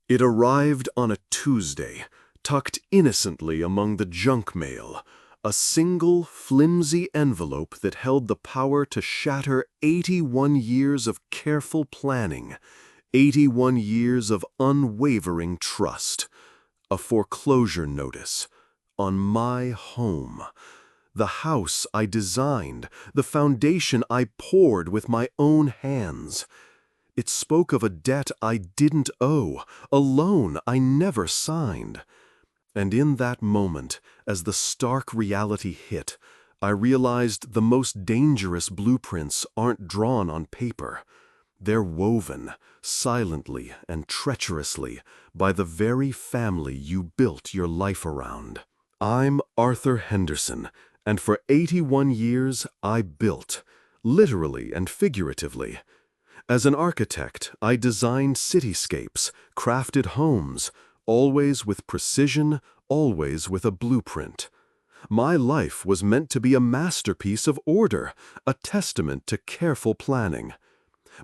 It arrived on a Tuesday, tucked innocently among the junk mail, a single, flimsy envelope that held the power to shatter 81 years of careful planning, 81 years of unwavering trust. A foreclosure notice on my home. The house I designed, the foundation I poured with my own hands. It spoke of a debt I didn't owe, a loan I never signed. And in that moment, as the stark reality hit, I realized the most dangerous blueprints aren't drawn on paper. They're woven, silently and treacherously, by the very family you built your life around. I'm Arthur Henderson, and for 81 years I built, literally and figuratively. As an architect, I designed cityscapes, crafted homes, always with precision, always with a blueprint. My life was meant to be a masterpiece of order, a testament to careful planning.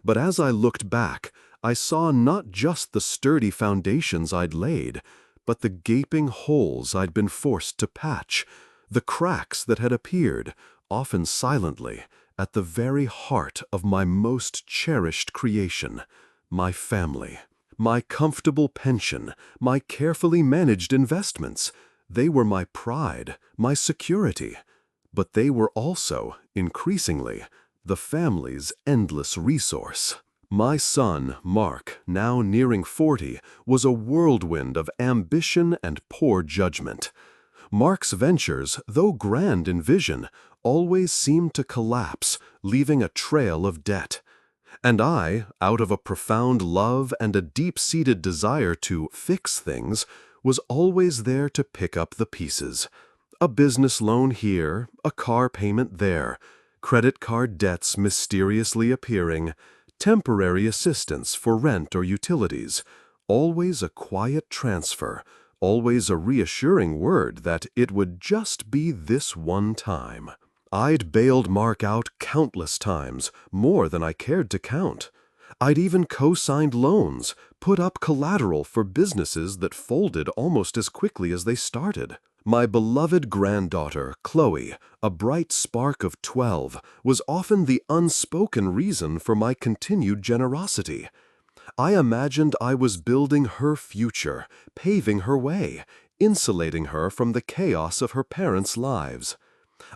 But as I looked back, I saw not just the sturdy foundations I'd laid, but the gaping holes I'd been forced to patch, the cracks that had appeared, often silently, at the very heart of my most cherished creation, my family. My comfortable pension, my carefully managed investments, they were my pride, my security. But they were also, increasingly, the family's endless resource. My son, Mark, now nearing 40, was a whirlwind of ambition and poor judgment. Mark's ventures, though grand in vision, always seemed to collapse, leaving a trail of debt. And I, out of a profound love and a deep-seated desire to fix things, was always there to pick up the pieces. A business loan here, a car payment there, credit card debts mysteriously appearing, temporary assistance for rent or utilities, always a quiet transfer, always a reassuring word that it would just be this one time. I'd bailed Mark out countless times, more than I cared to count. I'd even co-signed loans, put up collateral for businesses that folded almost as quickly as they started. My beloved granddaughter, Chloe, a bright spark of 12, was often the unspoken reason for my continued generosity. I imagined I was building her future, paving her way, insulating her from the chaos of her parents' lives.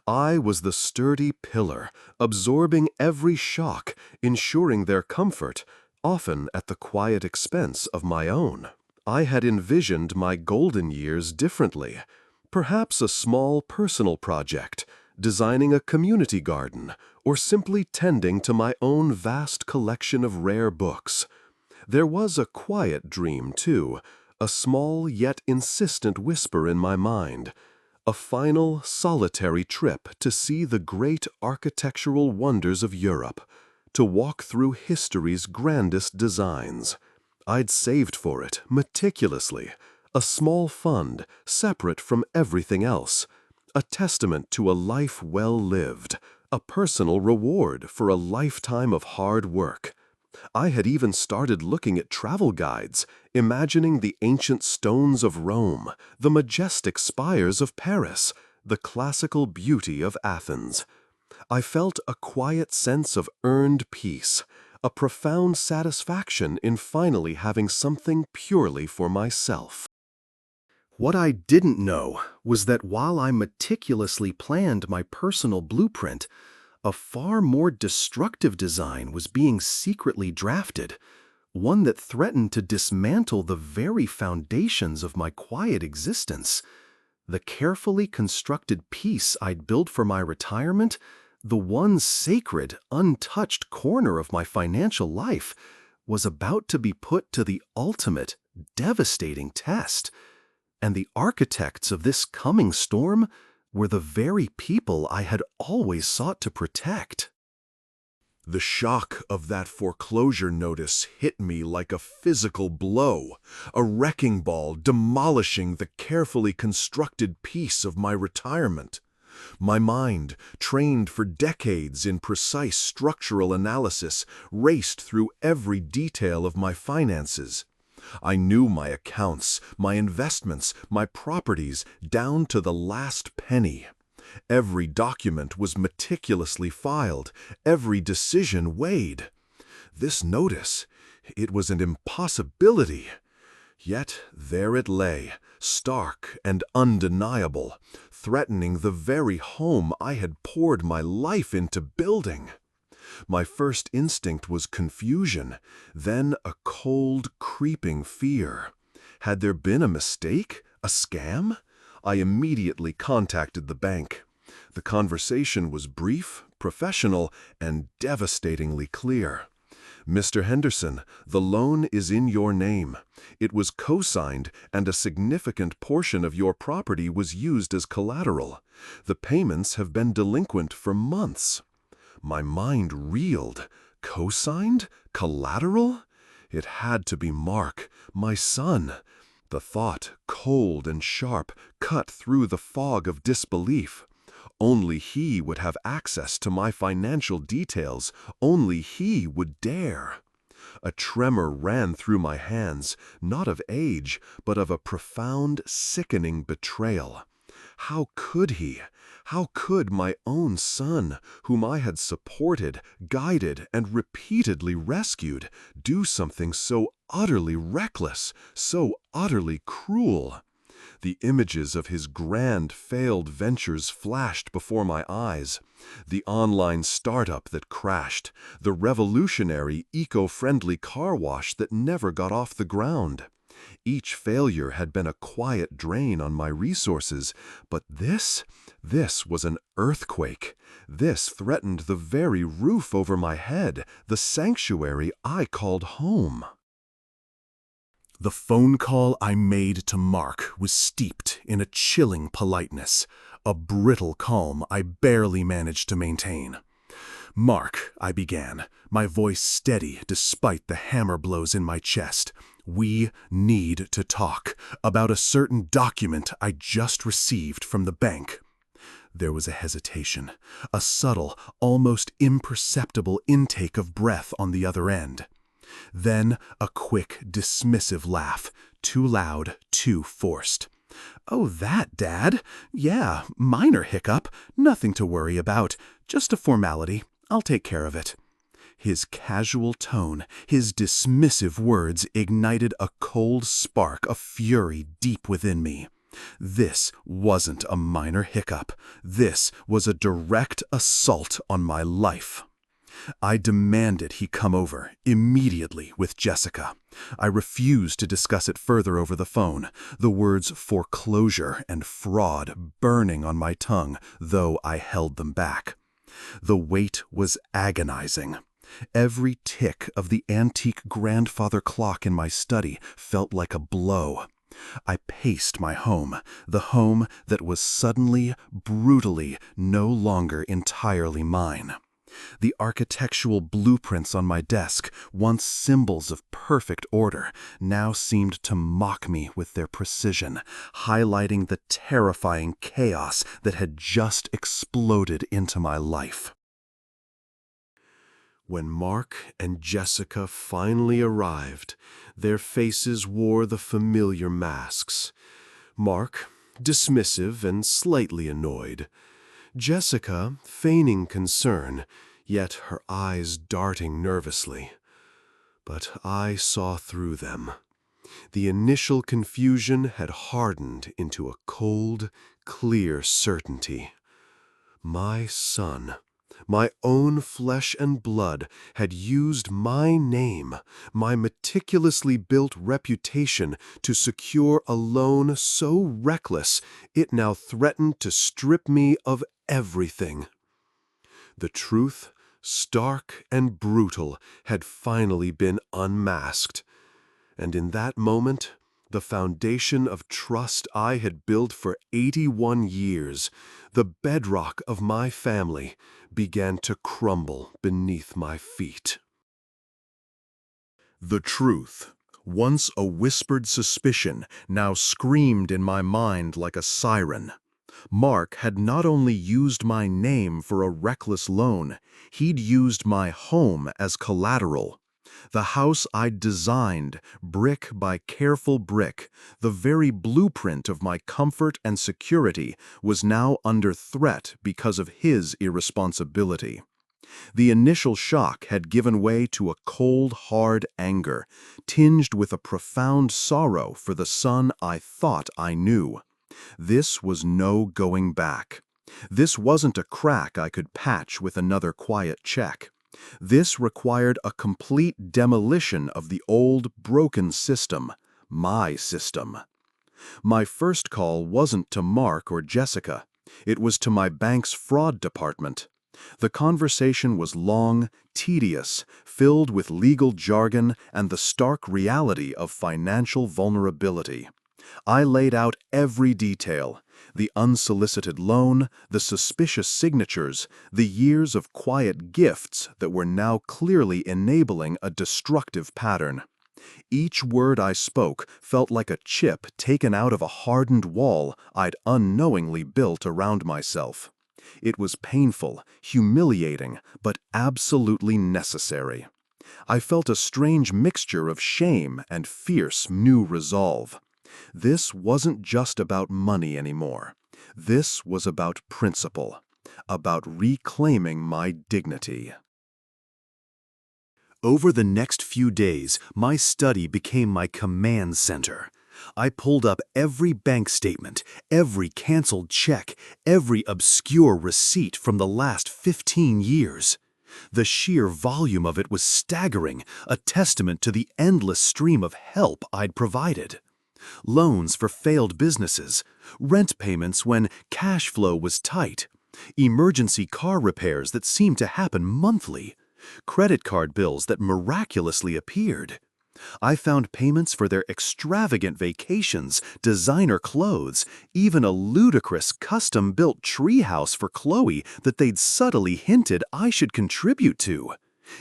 I was the sturdy pillar, absorbing every shock, ensuring their comfort, often at the quiet expense of my own. I had envisioned my golden years differently. Perhaps a small personal project, designing a community garden, or simply tending to my own vast collection of rare books. There was a quiet dream, too, a small yet insistent whisper in my mind. A final, solitary trip to see the great architectural wonders of Europe, to walk through history's grandest designs. I'd saved for it, meticulously, a small fund, separate from everything else, a testament to a life well lived, a personal reward for a lifetime of hard work. I had even started looking at travel guides, imagining the ancient stones of Rome, the majestic spires of Paris, the classical beauty of Athens. I felt a quiet sense of earned peace, a profound satisfaction in finally having something purely for myself. What I didn't know was that while I meticulously planned my personal blueprint, a far more destructive design was being secretly drafted, one that threatened to dismantle the very foundations of my quiet existence. The carefully constructed piece I'd built for my retirement, the one sacred, untouched corner of my financial life, was about to be put to the ultimate, devastating test. And the architects of this coming storm were the very people I had always sought to protect. The shock of that foreclosure notice hit me like a physical blow, a wrecking ball demolishing the carefully constructed piece of my retirement. My mind, trained for decades in precise structural analysis, raced through every detail of my finances. I knew my accounts, my investments, my properties, down to the last penny. Every document was meticulously filed, every decision weighed. This notice, it was an impossibility. Yet there it lay, stark and undeniable, threatening the very home I had poured my life into building. My first instinct was confusion, then a cold, creeping fear. Had there been a mistake? A scam? I immediately contacted the bank. The conversation was brief, professional, and devastatingly clear. Mr. Henderson, the loan is in your name. It was co-signed, and a significant portion of your property was used as collateral. The payments have been delinquent for months. My mind reeled. Co-signed? Collateral? It had to be Mark, my son. The thought, cold and sharp, cut through the fog of disbelief. Only he would have access to my financial details. Only he would dare. A tremor ran through my hands, not of age, but of a profound, sickening betrayal. How could he? How could my own son, whom I had supported, guided, and repeatedly rescued, do something so utterly reckless, so utterly cruel? The images of his grand, failed ventures flashed before my eyes. The online startup that crashed, the revolutionary, eco-friendly car wash that never got off the ground. Each failure had been a quiet drain on my resources, but this was an earthquake. This threatened the very roof over my head, the sanctuary I called home. The phone call I made to Mark was steeped in a chilling politeness, a brittle calm I barely managed to maintain. "Mark," I began, my voice steady despite the hammer blows in my chest, "we need to talk about a certain document I just received from the bank." There was a hesitation, a subtle, almost imperceptible intake of breath on the other end. Then a quick, dismissive laugh, too loud, too forced. "Oh, that, Dad? Yeah, minor hiccup, nothing to worry about, just a formality. I'll take care of it." His casual tone, his dismissive words ignited a cold spark of fury deep within me. This wasn't a minor hiccup. This was a direct assault on my life. I demanded he come over, immediately, with Jessica. I refused to discuss it further over the phone, the words foreclosure and fraud burning on my tongue, though I held them back. The weight was agonizing. Every tick of the antique grandfather clock in my study felt like a blow. I paced my home, the home that was suddenly, brutally, no longer entirely mine. The architectural blueprints on my desk, once symbols of perfect order, now seemed to mock me with their precision, highlighting the terrifying chaos that had just exploded into my life. When Mark and Jessica finally arrived, their faces wore the familiar masks. Mark, dismissive and slightly annoyed. Jessica, feigning concern, yet her eyes darting nervously. But I saw through them. The initial confusion had hardened into a cold, clear certainty. My son, my own flesh and blood, had used my name, my meticulously built reputation, to secure a loan so reckless it now threatened to strip me of everything. The truth, stark and brutal, had finally been unmasked. And in that moment, the foundation of trust I had built for 81 years, the bedrock of my family, began to crumble beneath my feet. The truth, once a whispered suspicion, now screamed in my mind like a siren. Mark had not only used my name for a reckless loan, he'd used my home as collateral. The house I'd designed, brick by careful brick, the very blueprint of my comfort and security, was now under threat because of his irresponsibility. The initial shock had given way to a cold, hard anger, tinged with a profound sorrow for the son I thought I knew. This was no going back. This wasn't a crack I could patch with another quiet check. This required a complete demolition of the old, broken system, my system. My first call wasn't to Mark or Jessica. It was to my bank's fraud department. The conversation was long, tedious, filled with legal jargon and the stark reality of financial vulnerability. I laid out every detail: the unsolicited loan, the suspicious signatures, the years of quiet gifts that were now clearly enabling a destructive pattern. Each word I spoke felt like a chip taken out of a hardened wall I'd unknowingly built around myself. It was painful, humiliating, but absolutely necessary. I felt a strange mixture of shame and fierce new resolve. This wasn't just about money anymore. This was about principle, about reclaiming my dignity. Over the next few days, my study became my command center. I pulled up every bank statement, every canceled check, every obscure receipt from the last 15 years. The sheer volume of it was staggering, a testament to the endless stream of help I'd provided. Loans for failed businesses, rent payments when cash flow was tight, emergency car repairs that seemed to happen monthly, credit card bills that miraculously appeared. I found payments for their extravagant vacations, designer clothes, even a ludicrous custom-built treehouse for Chloe that they'd subtly hinted I should contribute to.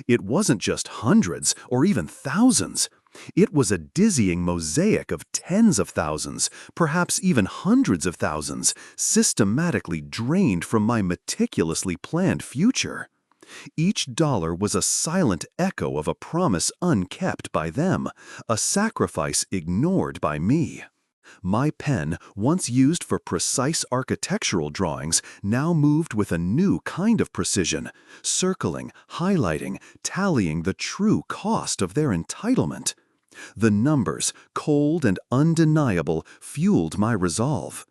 It wasn't just hundreds or even thousands. It was a dizzying mosaic of tens of thousands, perhaps even hundreds of thousands, systematically drained from my meticulously planned future. Each dollar was a silent echo of a promise unkept by them, a sacrifice ignored by me. My pen, once used for precise architectural drawings, now moved with a new kind of precision, circling, highlighting, tallying the true cost of their entitlement. The numbers, cold and undeniable, fueled my resolve.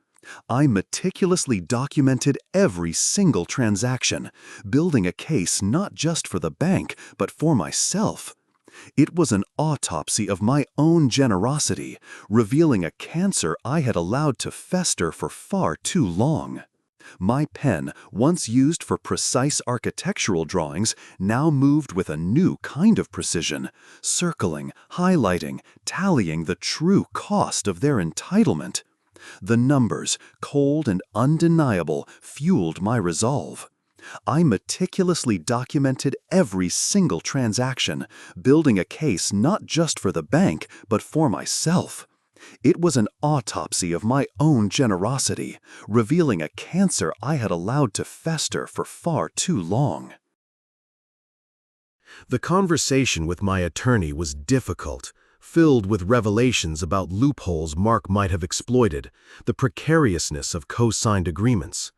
I meticulously documented every single transaction, building a case not just for the bank, but for myself. It was an autopsy of my own generosity, revealing a cancer I had allowed to fester for far too long. My pen, once used for precise architectural drawings, now moved with a new kind of precision, circling, highlighting, tallying the true cost of their entitlement. The numbers, cold and undeniable, fueled my resolve. I meticulously documented every single transaction, building a case not just for the bank, but for myself. It was an autopsy of my own generosity, revealing a cancer I had allowed to fester for far too long. The conversation with my attorney was difficult, filled with revelations about loopholes Mark might have exploited, the precariousness of co-signed agreements.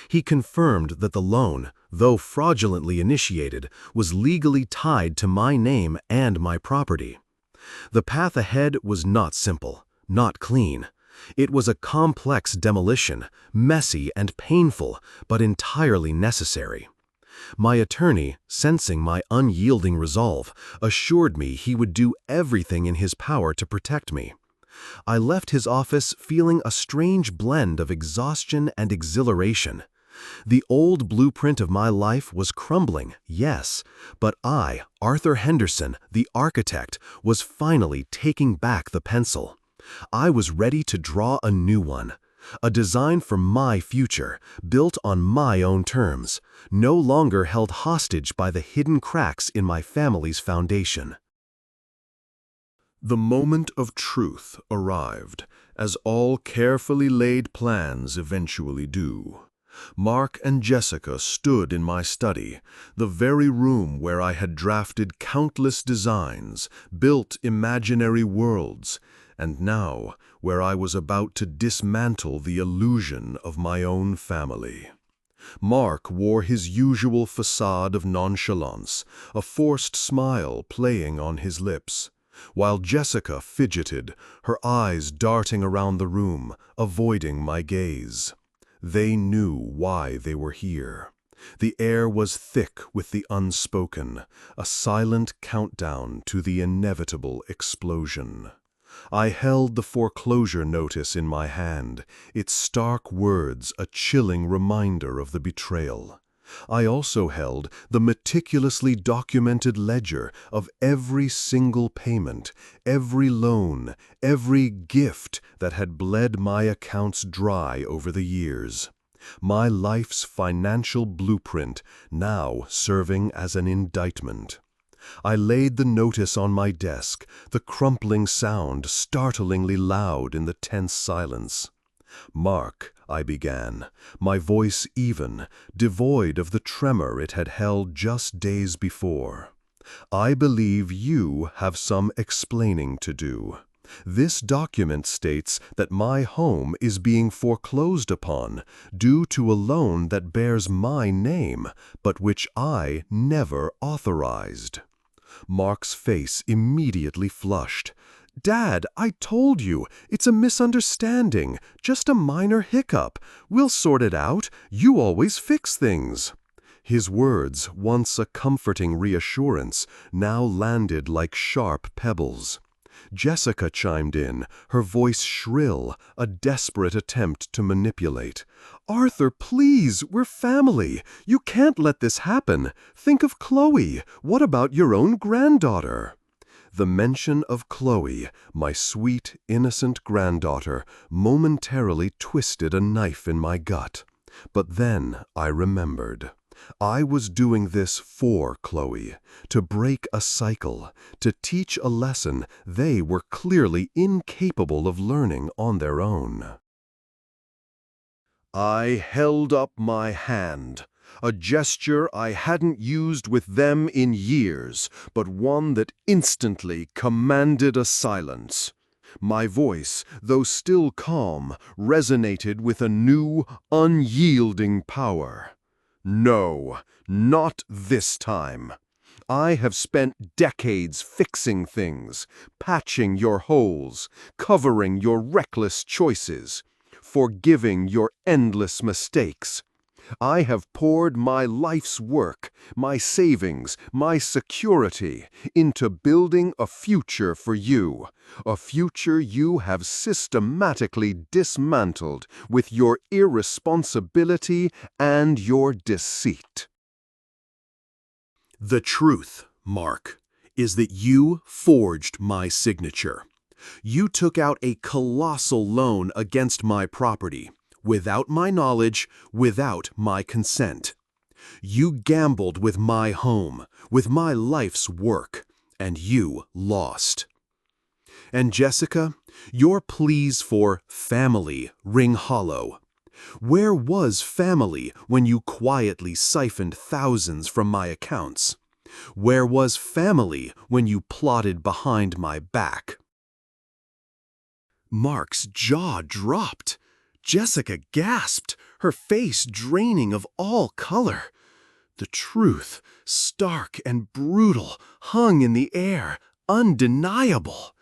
He confirmed that the loan, though fraudulently initiated, was legally tied to my name and my property. The path ahead was not simple, not clean. It was a complex demolition, messy and painful, but entirely necessary. My attorney, sensing my unyielding resolve, assured me he would do everything in his power to protect me. I left his office feeling a strange blend of exhaustion and exhilaration. The old blueprint of my life was crumbling, yes, but I, Arthur Henderson, the architect, was finally taking back the pencil. I was ready to draw a new one. A design for my future, built on my own terms, no longer held hostage by the hidden cracks in my family's foundation. The moment of truth arrived, as all carefully laid plans eventually do. Mark and Jessica stood in my study, the very room where I had drafted countless designs, built imaginary worlds, and now where I was about to dismantle the illusion of my own family. Mark wore his usual facade of nonchalance, a forced smile playing on his lips, while Jessica fidgeted, her eyes darting around the room, avoiding my gaze. They knew why they were here. The air was thick with the unspoken, a silent countdown to the inevitable explosion. I held the foreclosure notice in my hand, its stark words a chilling reminder of the betrayal. I also held the meticulously documented ledger of every single payment, every loan, every gift that had bled my accounts dry over the years. My life's financial blueprint now serving as an indictment. I laid the notice on my desk, the crumpling sound startlingly loud in the tense silence. "Mark," I began, my voice even, devoid of the tremor it had held just days before. "I believe you have some explaining to do. This document states that my home is being foreclosed upon due to a loan that bears my name, but which I never authorized." Mark's face immediately flushed. "Dad, I told you, it's a misunderstanding, just a minor hiccup. We'll sort it out. You always fix things." His words, once a comforting reassurance, now landed like sharp pebbles. Jessica chimed in, her voice shrill, a desperate attempt to manipulate. "Arthur, please, we're family. You can't let this happen. Think of Chloe. What about your own granddaughter?" The mention of Chloe, my sweet, innocent granddaughter, momentarily twisted a knife in my gut. But then I remembered. I was doing this for Chloe, to break a cycle, to teach a lesson they were clearly incapable of learning on their own. I held up my hand, a gesture I hadn't used with them in years, but one that instantly commanded a silence. My voice, though still calm, resonated with a new, unyielding power. "No, not this time. I have spent decades fixing things, patching your holes, covering your reckless choices, forgiving your endless mistakes. I have poured my life's work, my savings, my security into building a future for you, a future you have systematically dismantled with your irresponsibility and your deceit." The truth, Mark, is that you forged my signature. You took out a colossal loan against my property, without my knowledge, without my consent. You gambled with my home, with my life's work, and you lost. And Jessica, your pleas for family ring hollow. Where was family when you quietly siphoned thousands from my accounts? Where was family when you plotted behind my back? Mark's jaw dropped. Jessica gasped, her face draining of all color. The truth, stark and brutal, hung in the air, undeniable.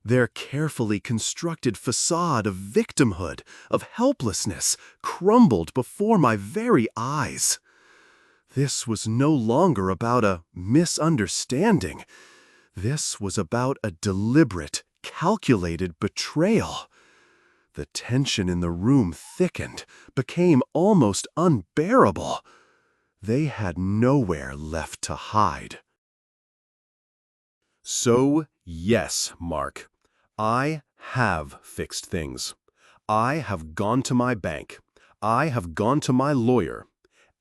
Their carefully constructed facade of victimhood, of helplessness, crumbled before my very eyes. This was no longer about a misunderstanding. This was about a deliberate, calculated betrayal. The tension in the room thickened, became almost unbearable. They had nowhere left to hide. So, yes, Mark, I have fixed things. I have gone to my bank. I have gone to my lawyer.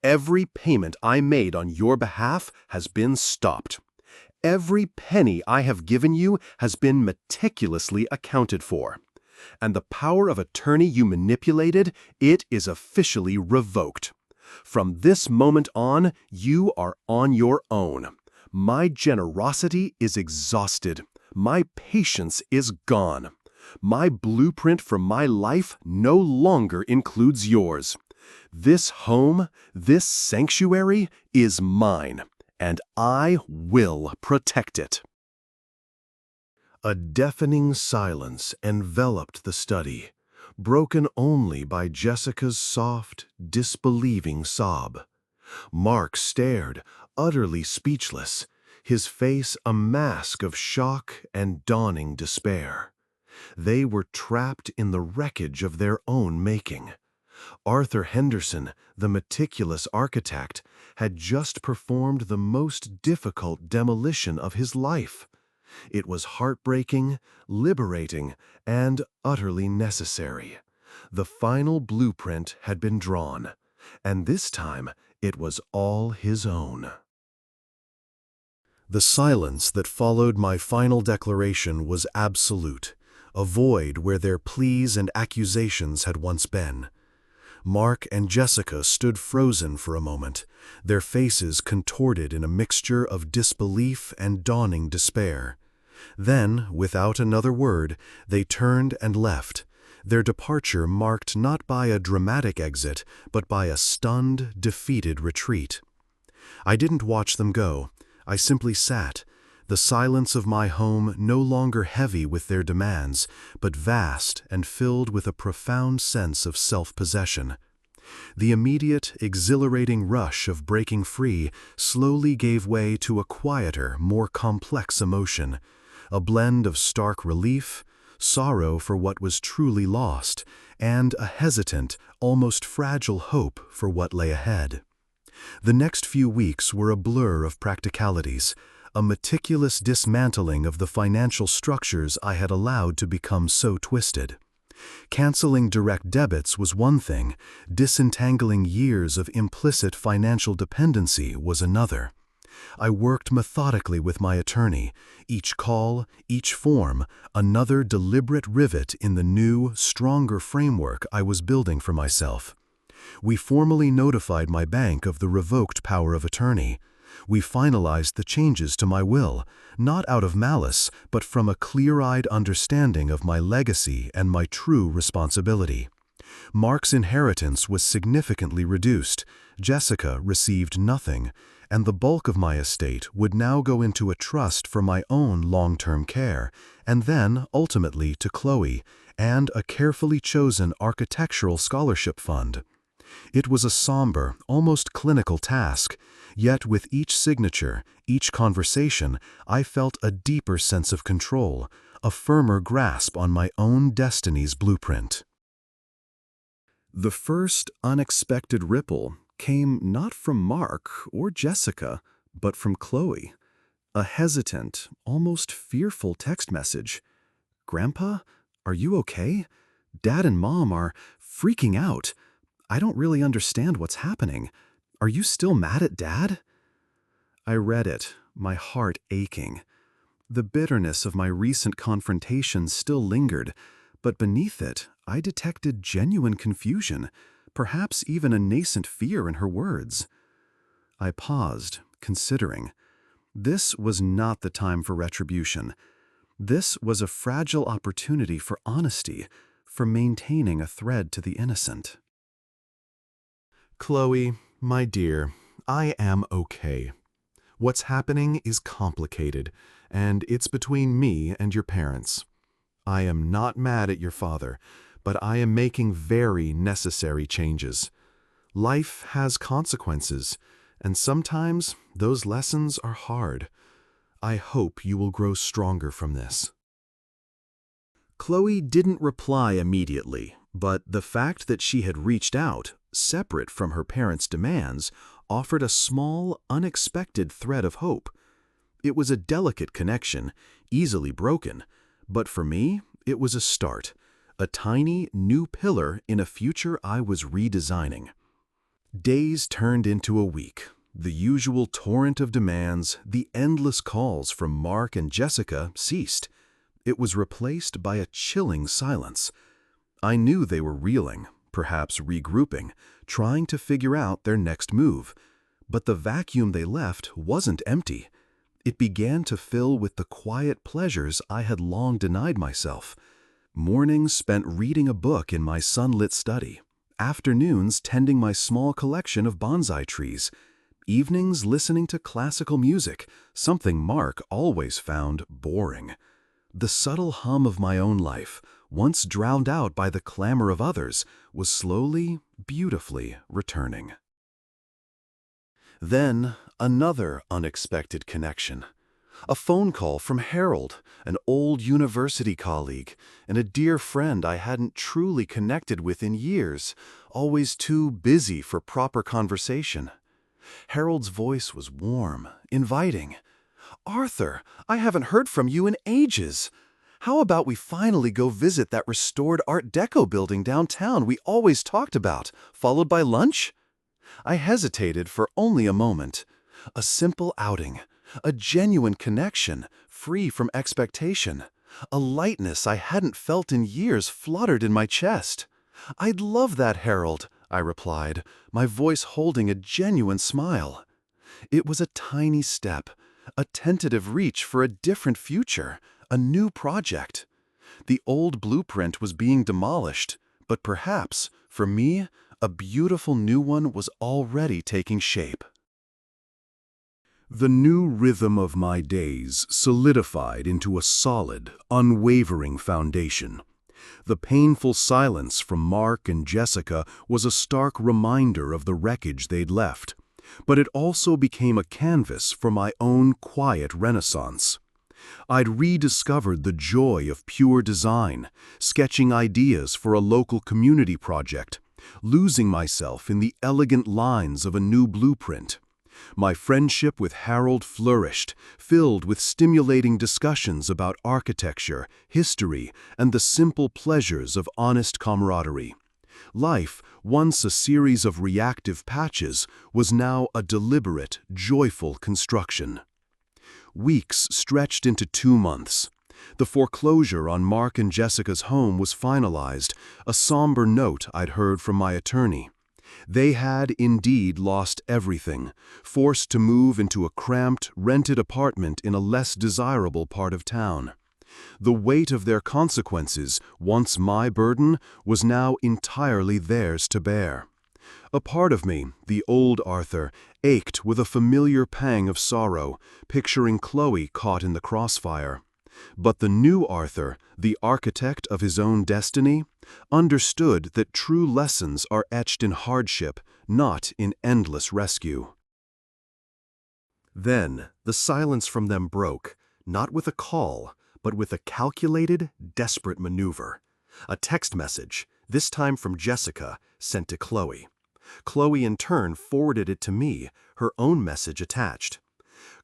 Every payment I made on your behalf has been stopped. Every penny I have given you has been meticulously accounted for. And the power of attorney you manipulated, it is officially revoked. From this moment on, you are on your own. My generosity is exhausted. My patience is gone. My blueprint for my life no longer includes yours. This home, this sanctuary, is mine, and I will protect it." A deafening silence enveloped the study, broken only by Jessica's soft, disbelieving sob. Mark stared, utterly speechless, his face a mask of shock and dawning despair. They were trapped in the wreckage of their own making. Arthur Henderson, the meticulous architect, had just performed the most difficult demolition of his life. It was heartbreaking, liberating, and utterly necessary. The final blueprint had been drawn, and this time it was all his own. The silence that followed my final declaration was absolute, a void where their pleas and accusations had once been. Mark and Jessica stood frozen for a moment, their faces contorted in a mixture of disbelief and dawning despair. Then, without another word, they turned and left, their departure marked not by a dramatic exit, but by a stunned, defeated retreat. I didn't watch them go. I simply sat, the silence of my home no longer heavy with their demands, but vast and filled with a profound sense of self-possession. The immediate, exhilarating rush of breaking free slowly gave way to a quieter, more complex emotion, a blend of stark relief, sorrow for what was truly lost, and a hesitant, almost fragile hope for what lay ahead. The next few weeks were a blur of practicalities, a meticulous dismantling of the financial structures I had allowed to become so twisted. Canceling direct debits was one thing, disentangling years of implicit financial dependency was another. I worked methodically with my attorney, each call, each form, another deliberate rivet in the new, stronger framework I was building for myself. We formally notified my bank of the revoked power of attorney. We finalized the changes to my will, not out of malice, but from a clear-eyed understanding of my legacy and my true responsibility. Mark's inheritance was significantly reduced, Jessica received nothing, and the bulk of my estate would now go into a trust for my own long-term care, and then, ultimately, to Chloe, and a carefully chosen architectural scholarship fund. It was a somber, almost clinical task, yet with each signature, each conversation, I felt a deeper sense of control, a firmer grasp on my own destiny's blueprint. The first unexpected ripple came not from Mark or Jessica, but from Chloe. A hesitant, almost fearful text message. "Grandpa, are you okay? Dad and Mom are freaking out. I don't really understand what's happening. Are you still mad at Dad?" I read it, my heart aching. The bitterness of my recent confrontation still lingered, but beneath it, I detected genuine confusion, perhaps even a nascent fear in her words. I paused, considering. This was not the time for retribution. This was a fragile opportunity for honesty, for maintaining a thread to the innocent. "Chloe, my dear, I am okay. What's happening is complicated, and it's between me and your parents. I am not mad at your father, but I am making very necessary changes. Life has consequences, and sometimes those lessons are hard. I hope you will grow stronger from this." Chloe didn't reply immediately, but the fact that she had reached out, separate from her parents' demands, offered a small, unexpected thread of hope. It was a delicate connection, easily broken, but for me, it was a start, a tiny, new pillar in a future I was redesigning. Days turned into a week. The usual torrent of demands, the endless calls from Mark and Jessica ceased. it was replaced by a chilling silence. I knew they were reeling, perhaps regrouping, trying to figure out their next move. But the vacuum they left wasn't empty. It began to fill with the quiet pleasures I had long denied myself. Mornings spent reading a book in my sunlit study, afternoons tending my small collection of bonsai trees, evenings listening to classical music, something Mark always found boring. The subtle hum of my own life, once drowned out by the clamor of others, was slowly, beautifully returning. Then, another unexpected connection. A phone call from Harold, an old university colleague, and a dear friend I hadn't truly connected with in years, always too busy for proper conversation. Harold's voice was warm, inviting. "Arthur, I haven't heard from you in ages. How about we finally go visit that restored Art Deco building downtown we always talked about, followed by lunch?" I hesitated for only a moment. A simple outing, a genuine connection, free from expectation. A lightness I hadn't felt in years fluttered in my chest. "I'd love that, Harold," I replied, my voice holding a genuine smile. It was a tiny step, a tentative reach for a different future, a new project. The old blueprint was being demolished, but perhaps, for me, a beautiful new one was already taking shape. The new rhythm of my days solidified into a solid, unwavering foundation. The painful silence from Mark and Jessica was a stark reminder of the wreckage they'd left, but it also became a canvas for my own quiet renaissance. I'd rediscovered the joy of pure design, sketching ideas for a local community project, losing myself in the elegant lines of a new blueprint. My friendship with Harold flourished, filled with stimulating discussions about architecture, history, and the simple pleasures of honest camaraderie. Life, once a series of reactive patches, was now a deliberate, joyful construction. Weeks stretched into 2 months. The foreclosure on Mark and Jessica's home was finalized, a somber note I'd heard from my attorney. They had indeed lost everything, forced to move into a cramped, rented apartment in a less desirable part of town. The weight of their consequences, once my burden, was now entirely theirs to bear. A part of me, the old Arthur, ached with a familiar pang of sorrow, picturing Chloe caught in the crossfire. But the new Arthur, the architect of his own destiny, understood that true lessons are etched in hardship, not in endless rescue. Then the silence from them broke, not with a call, but with a calculated, desperate maneuver. A text message, this time from Jessica, sent to Chloe. Chloe in turn forwarded it to me, her own message attached.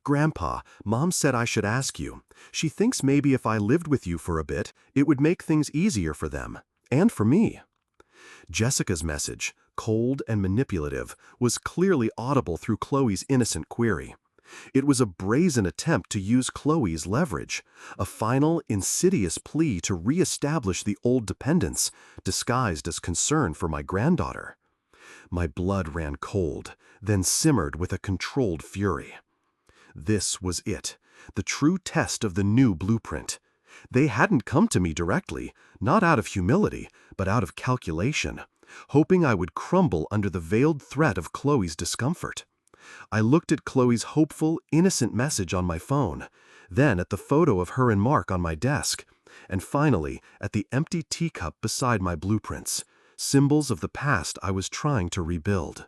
"Grandpa, Mom said I should ask you. She thinks maybe if I lived with you for a bit, it would make things easier for them. And for me." Jessica's message, cold and manipulative, was clearly audible through Chloe's innocent query. It was a brazen attempt to use Chloe's leverage, a final, insidious plea to re-establish the old dependence, disguised as concern for my granddaughter. My blood ran cold, then simmered with a controlled fury. This was it, the true test of the new blueprint. They hadn't come to me directly, not out of humility, but out of calculation, hoping I would crumble under the veiled threat of Chloe's discomfort. I looked at Chloe's hopeful, innocent message on my phone, then at the photo of her and Mark on my desk, and finally at the empty teacup beside my blueprints, symbols of the past I was trying to rebuild.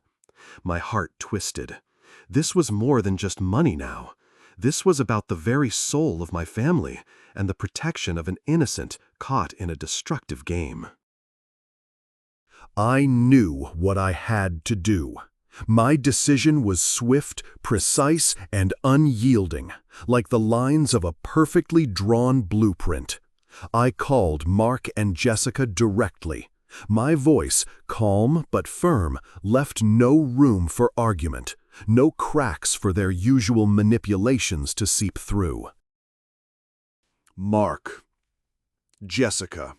My heart twisted. This was more than just money now. This was about the very soul of my family and the protection of an innocent caught in a destructive game. I knew what I had to do. My decision was swift, precise, and unyielding, like the lines of a perfectly drawn blueprint. I called Mark and Jessica directly. My voice, calm but firm, left no room for argument, no cracks for their usual manipulations to seep through. "Mark, Jessica.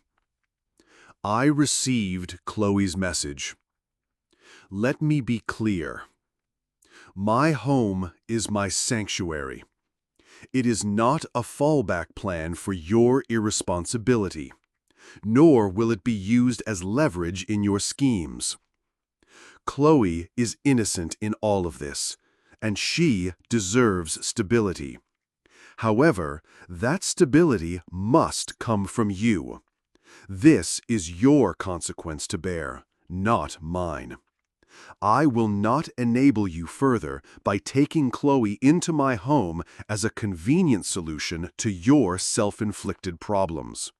I received Chloe's message. Let me be clear. My home is my sanctuary. It is not a fallback plan for your irresponsibility, nor will it be used as leverage in your schemes. Chloe is innocent in all of this, and she deserves stability. However, that stability must come from you. This is your consequence to bear, not mine. I will not enable you further by taking Chloe into my home as a convenient solution to your self-inflicted problems.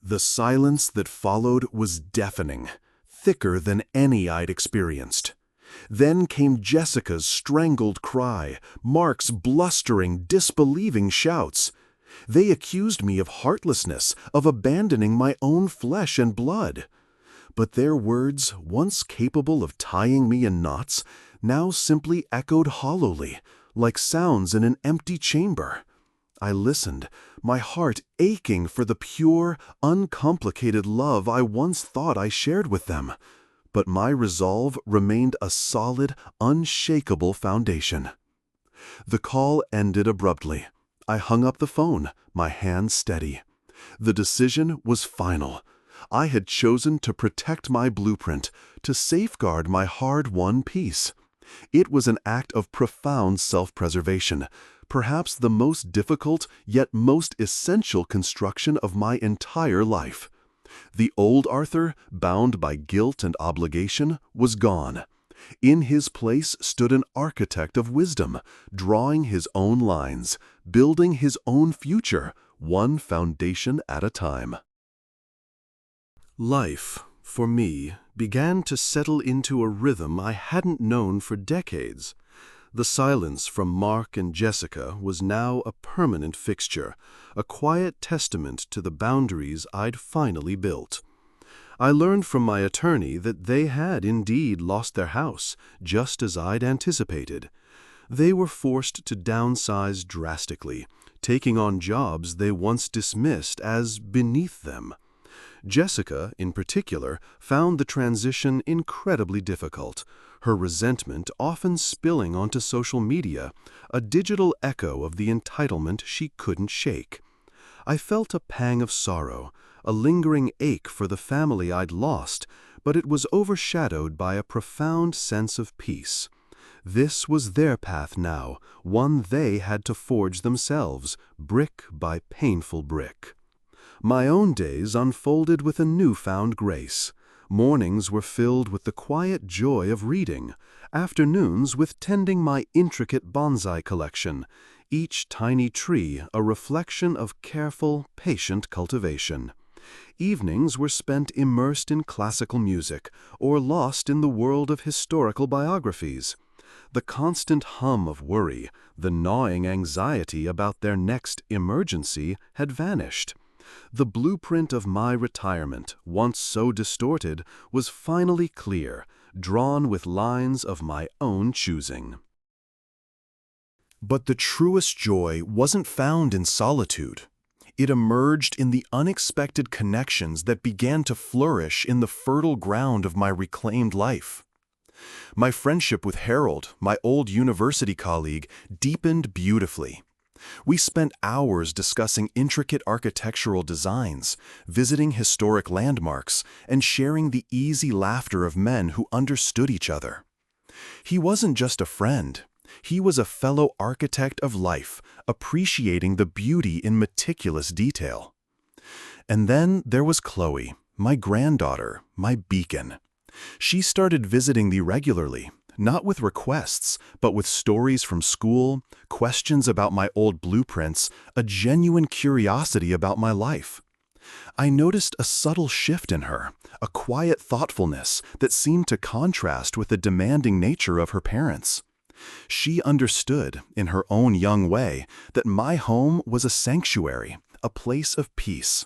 The silence that followed was deafening, thicker than any I'd experienced. Then came Jessica's strangled cry, Mark's blustering, disbelieving shouts. They accused me of heartlessness, of abandoning my own flesh and blood. But their words, once capable of tying me in knots, now simply echoed hollowly, like sounds in an empty chamber. I listened, my heart aching for the pure, uncomplicated love I once thought I shared with them. But my resolve remained a solid, unshakable foundation. The call ended abruptly. I hung up the phone, my hand steady. The decision was final. I had chosen to protect my blueprint, to safeguard my hard-won peace. It was an act of profound self-preservation, perhaps the most difficult yet most essential construction of my entire life. The old Arthur, bound by guilt and obligation, was gone. In his place stood an architect of wisdom, drawing his own lines, building his own future, one foundation at a time. Life, for me, began to settle into a rhythm I hadn't known for decades. The silence from Mark and Jessica was now a permanent fixture, a quiet testament to the boundaries I'd finally built. I learned from my attorney that they had indeed lost their house, just as I'd anticipated. They were forced to downsize drastically, taking on jobs they once dismissed as beneath them. Jessica, in particular, found the transition incredibly difficult, her resentment often spilling onto social media, a digital echo of the entitlement she couldn't shake. I felt a pang of sorrow, a lingering ache for the family I'd lost, but it was overshadowed by a profound sense of peace. This was their path now, one they had to forge themselves, brick by painful brick. My own days unfolded with a newfound grace. Mornings were filled with the quiet joy of reading, afternoons with tending my intricate bonsai collection, each tiny tree a reflection of careful, patient cultivation. Evenings were spent immersed in classical music or lost in the world of historical biographies. The constant hum of worry, the gnawing anxiety about their next emergency had vanished. The blueprint of my retirement, once so distorted, was finally clear, drawn with lines of my own choosing. But the truest joy wasn't found in solitude. It emerged in the unexpected connections that began to flourish in the fertile ground of my reclaimed life. My friendship with Harold, my old university colleague, deepened beautifully. We spent hours discussing intricate architectural designs, visiting historic landmarks, and sharing the easy laughter of men who understood each other. He wasn't just a friend. He was a fellow architect of life, appreciating the beauty in meticulous detail. And then there was Chloe, my granddaughter, my beacon. She started visiting me regularly, not with requests, but with stories from school, questions about my old blueprints, a genuine curiosity about my life. I noticed a subtle shift in her, a quiet thoughtfulness that seemed to contrast with the demanding nature of her parents. She understood, in her own young way, that my home was a sanctuary, a place of peace.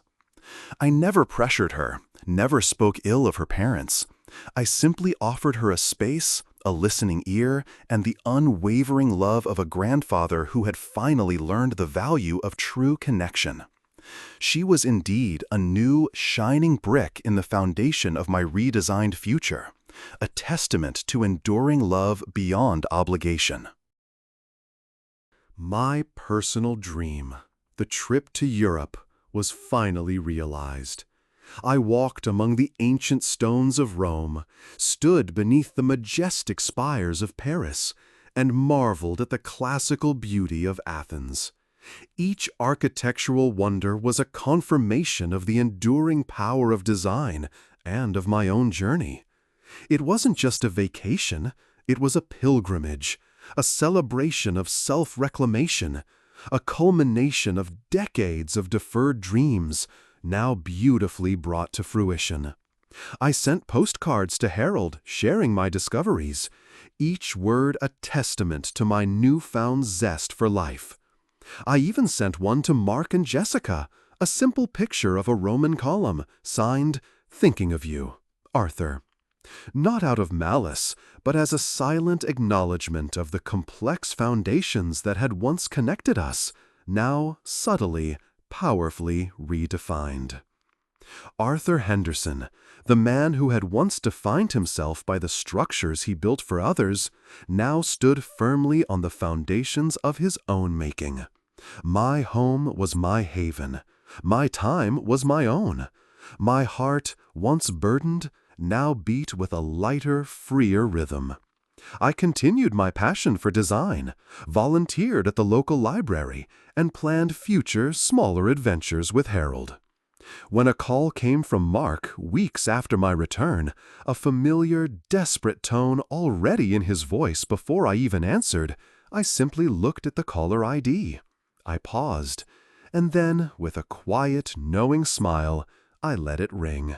I never pressured her, never spoke ill of her parents. I simply offered her a space, a listening ear, and the unwavering love of a grandfather who had finally learned the value of true connection. She was indeed a new, shining brick in the foundation of my redesigned future, a testament to enduring love beyond obligation. My personal dream, the trip to Europe, was finally realized. I walked among the ancient stones of Rome, stood beneath the majestic spires of Paris, and marveled at the classical beauty of Athens. Each architectural wonder was a confirmation of the enduring power of design and of my own journey. It wasn't just a vacation, it was a pilgrimage, a celebration of self-reclamation, a culmination of decades of deferred dreams, now beautifully brought to fruition. I sent postcards to Harold, sharing my discoveries, each word a testament to my newfound zest for life. I even sent one to Mark and Jessica, a simple picture of a Roman column, signed, "Thinking of you, Arthur." Not out of malice, but as a silent acknowledgement of the complex foundations that had once connected us, now subtly, powerfully redefined. Arthur Henderson, the man who had once defined himself by the structures he built for others, now stood firmly on the foundations of his own making. My home was my haven. My time was my own. My heart, once burdened, now beat with a lighter, freer rhythm. I continued my passion for design, volunteered at the local library, and planned future, smaller adventures with Harold. When a call came from Mark weeks after my return, a familiar, desperate tone already in his voice before I even answered, I simply looked at the caller ID. I paused, and then, with a quiet, knowing smile, I let it ring.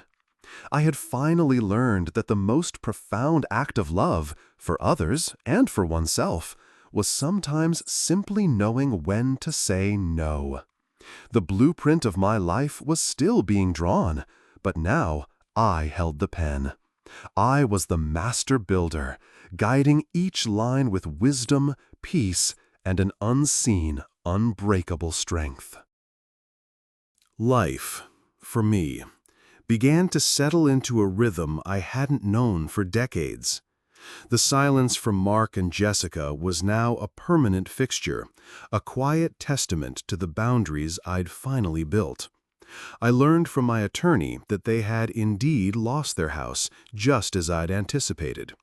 I had finally learned that the most profound act of love, for others and for oneself, was sometimes simply knowing when to say no. The blueprint of my life was still being drawn, but now I held the pen. I was the master builder, guiding each line with wisdom, peace, and an unseen, unbreakable strength. Life, for me, began to settle into a rhythm I hadn't known for decades. The silence from Mark and Jessica was now a permanent fixture, a quiet testament to the boundaries I'd finally built. I learned from my attorney that they had indeed lost their house, just as I'd anticipated.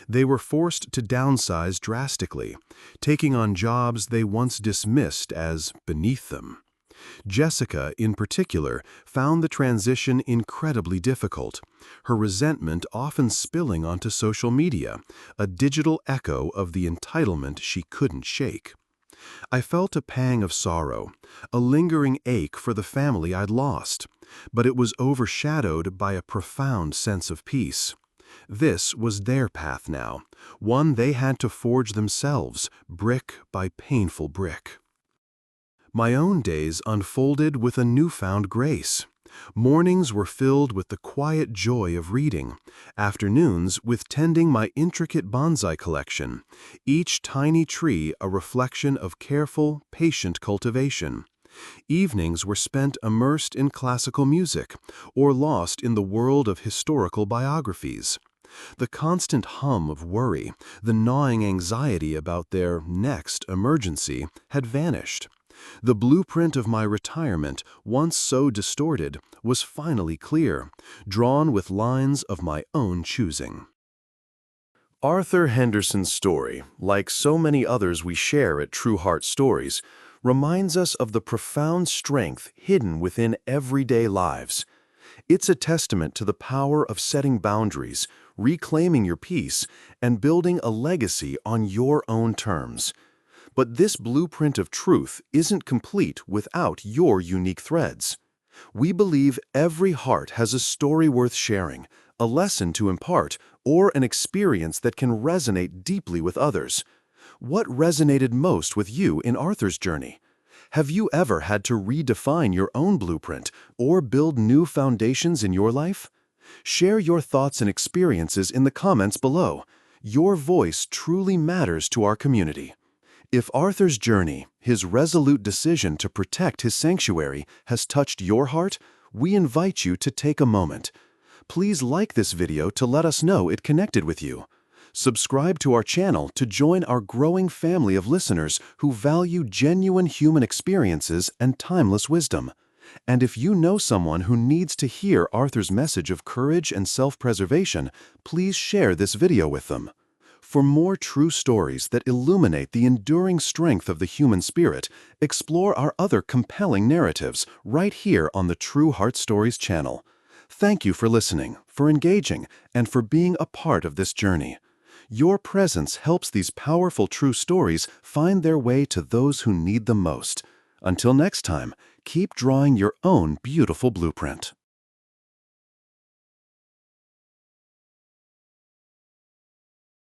They were forced to downsize drastically, taking on jobs they once dismissed as beneath them. Jessica, in particular, found the transition incredibly difficult, her resentment often spilling onto social media, a digital echo of the entitlement she couldn't shake. I felt a pang of sorrow, a lingering ache for the family I'd lost, but it was overshadowed by a profound sense of peace. This was their path now, one they had to forge themselves, brick by painful brick. My own days unfolded with a newfound grace. Mornings were filled with the quiet joy of reading, afternoons with tending my intricate bonsai collection, each tiny tree a reflection of careful, patient cultivation. Evenings were spent immersed in classical music or lost in the world of historical biographies. The constant hum of worry, the gnawing anxiety about their next emergency, had vanished. The blueprint of my retirement, once so distorted, was finally clear, drawn with lines of my own choosing. Arthur Henderson's story, like so many others we share at True Heart Stories, reminds us of the profound strength hidden within everyday lives. It's a testament to the power of setting boundaries, reclaiming your peace, and building a legacy on your own terms. But this blueprint of truth isn't complete without your unique threads. We believe every heart has a story worth sharing, a lesson to impart, or an experience that can resonate deeply with others. What resonated most with you in Arthur's journey? Have you ever had to redefine your own blueprint or build new foundations in your life? Share your thoughts and experiences in the comments below. Your voice truly matters to our community. If Arthur's journey, his resolute decision to protect his sanctuary, has touched your heart, we invite you to take a moment. Please like this video to let us know it connected with you. Subscribe to our channel to join our growing family of listeners who value genuine human experiences and timeless wisdom. And if you know someone who needs to hear Arthur's message of courage and self-preservation, please share this video with them. For more true stories that illuminate the enduring strength of the human spirit, explore our other compelling narratives right here on the True Heart Stories channel. Thank you for listening, for engaging, and for being a part of this journey. Your presence helps these powerful true stories find their way to those who need them most. Until next time, keep drawing your own beautiful blueprint.